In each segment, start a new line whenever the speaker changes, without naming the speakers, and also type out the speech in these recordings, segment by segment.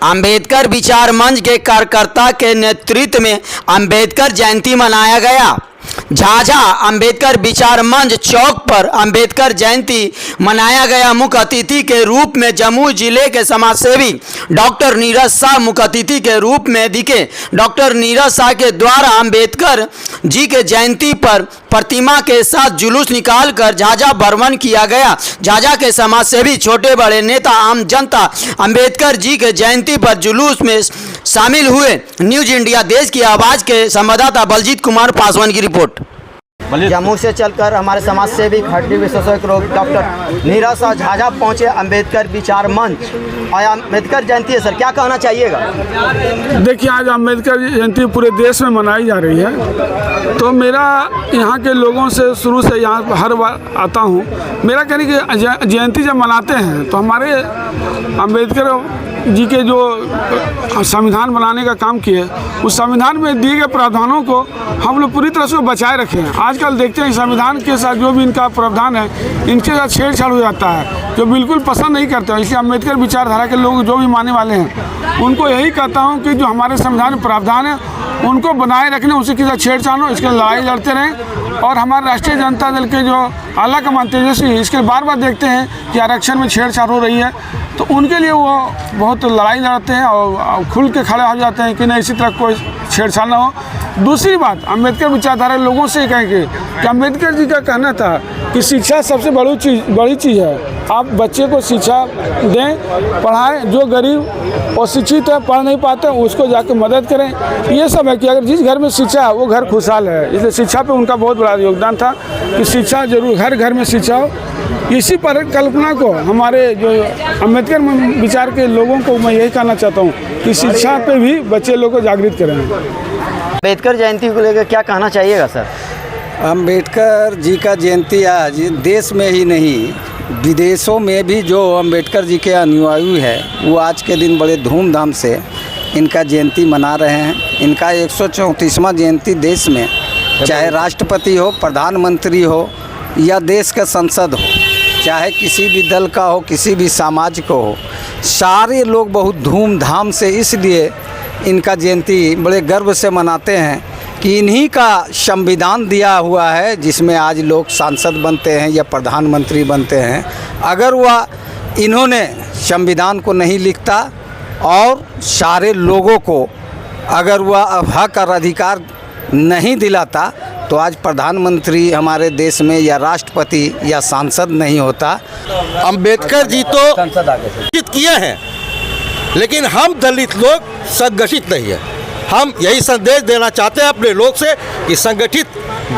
अंबेडकर विचार मंच के कार्यकर्ता के नेतृत्व में अंबेडकर जयंती मनाया गया। झाझा अंबेडकर विचार मंच चौक पर अंबेडकर जयंती मनाया गया। मुख्य अतिथि के रूप में जमुई जिले के समाजसेवी डॉक्टर नीरज शाह मुख्य अतिथि के रूप में दिखे। डॉक्टर नीरज शाह के द्वारा अंबेडकर जी के जयंती पर प्रतिमा के साथ जुलूस निकालकर झाझा भ्रमण किया गया। झाझा के समाजसेवी, छोटे बड़े नेता, आम जनता अंबेडकर जी के जयंती पर जुलूस में शामिल हुए। न्यूज इंडिया देश की आवाज़ के संवाददाता बलजीत कुमार पासवान की रिपोर्ट। जम्मू से चलकर हमारे समाजसेवी हड्डी विशेषज्ञ रोग डॉक्टर नीरज शाह झाझा पहुंचे अंबेडकर विचार मंच और अंबेडकर जयंती है। सर, क्या कहना चाहिएगा?
देखिए, आज अंबेडकर जयंती पूरे देश में मनाई जा रही है, तो मेरा यहाँ के लोगों से शुरू से यहाँ हर बार आता हूँ। मेरा कहने की जयंती जब मनाते हैं तो हमारे अंबेडकर जी के जो संविधान बनाने का काम किए, उस संविधान में दिए गए प्रावधानों को हम लोग पूरी तरह से बचाए रखें। आजकल देखते हैं संविधान के साथ जो भी इनका प्रावधान है, इनके साथ छेड़छाड़ हो जाता है, जो बिल्कुल पसंद नहीं करते। इसलिए अम्बेडकर विचारधारा के लोग जो भी मानने वाले हैं, उनको यही कहता हूँ कि जो हमारे संविधान में प्रावधान है उनको बनाए रखने, उसी के साथ छेड़छाड़ हो, इसके लड़ाई लड़ते रहें। और हमारे राष्ट्रीय जनता दल के जो आला कमान तेजस्वी, इसके बार बार देखते हैं कि आरक्षण में छेड़छाड़ हो रही है, तो उनके लिए वो बहुत लड़ाई लड़ते हैं और खुल के खड़े हो जाते हैं कि नहीं, इसी तरह कोई छेड़छाड़ ना हो। दूसरी बात, अंबेडकर विचारधारा लोगों से कहेंगे कि अंबेडकर जी का कहना था कि शिक्षा सबसे बड़ी चीज़ है। आप बच्चे को शिक्षा दें, पढ़ाएं। जो गरीब और शिक्षित है, पढ़ नहीं पाते, उसको जाकर मदद करें। ये सब है कि अगर जिस घर में शिक्षा है वो घर खुशहाल है। इसलिए शिक्षा पे उनका बहुत बड़ा योगदान था कि शिक्षा जरूर घर घर में शिक्षा हो। इसी परिकल्पना को हमारे जो अंबेडकर विचार के लोगों को मैं यही कहना चाहता हूँ कि शिक्षा पे भी बच्चे लोग को जागृत करें।
अंबेडकर जयंती को लेकर क्या कहना चाहिएगा सर?
अंबेडकर जी का जयंती आज देश में ही नहीं, विदेशों में भी जो अंबेडकर जी के अनुयायी है, वो आज के दिन बड़े धूमधाम से इनका जयंती मना रहे हैं। इनका 134वां जयंती देश में, चाहे राष्ट्रपति हो, प्रधानमंत्री हो या देश का संसद हो, चाहे किसी भी दल का हो, किसी भी समाज को हो, सारे लोग बहुत धूमधाम से इसलिए इनका जयंती बड़े गर्व से मनाते हैं कि इन्हीं का संविधान दिया हुआ है, जिसमें आज लोग सांसद बनते हैं या प्रधानमंत्री बनते हैं। अगर वह इन्होंने संविधान को नहीं लिखता और सारे लोगों को अगर वह हक और अधिकार नहीं दिलाता, तो आज प्रधानमंत्री हमारे देश में या राष्ट्रपति या सांसद नहीं होता।
अंबेडकर जी तो संगठित किए हैं, लेकिन हम दलित लोग संगठित नहीं है। हम यही संदेश देना चाहते हैं अपने लोग से कि संगठित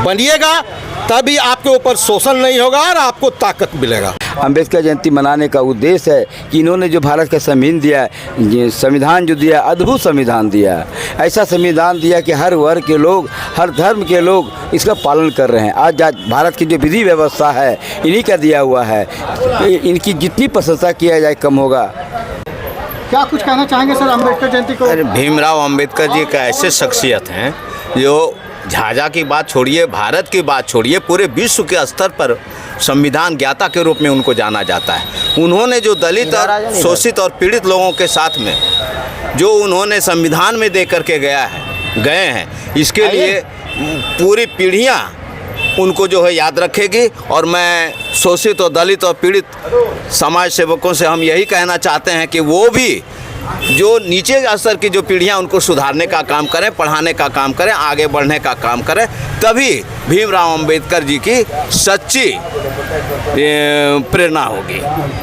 बनिएगा, तभी आपके ऊपर शोषण नहीं होगा और आपको ताकत मिलेगा।
अंबेडकर जयंती मनाने का उद्देश्य है कि इन्होंने जो भारत का संविधान दिया है, संविधान जो दिया, अद्भुत संविधान दिया है। ऐसा संविधान दिया कि हर वर्ग के लोग, हर धर्म के लोग इसका पालन कर रहे हैं। आज भारत की जो विधि व्यवस्था है, इन्हीं का दिया हुआ है। इनकी जितनी प्रशंसा किया जाए कम होगा।
क्या कुछ कहना चाहेंगे सर अम्बेडकर जयंती को?
अरे, भीमराव अम्बेडकर जी का ऐसे शख्सियत हैं जो झाझा की बात छोड़िए, भारत की बात छोड़िए, पूरे विश्व के स्तर पर संविधान ज्ञाता के रूप में उनको जाना जाता है। उन्होंने जो दलित और शोषित और पीड़ित लोगों के साथ में जो उन्होंने संविधान में दे करके गए हैं, इसके लिए पूरी पीढ़ियाँ उनको जो है याद रखेगी। और मैं शोषित और दलित और पीड़ित समाज सेवकों से हम यही कहना चाहते हैं कि वो भी जो नीचे स्तर की जो पीढ़ियाँ, उनको सुधारने का काम करें, पढ़ाने का काम करें, आगे बढ़ने का काम करें, तभी भीमराव अम्बेडकर जी की सच्ची प्रेरणा होगी।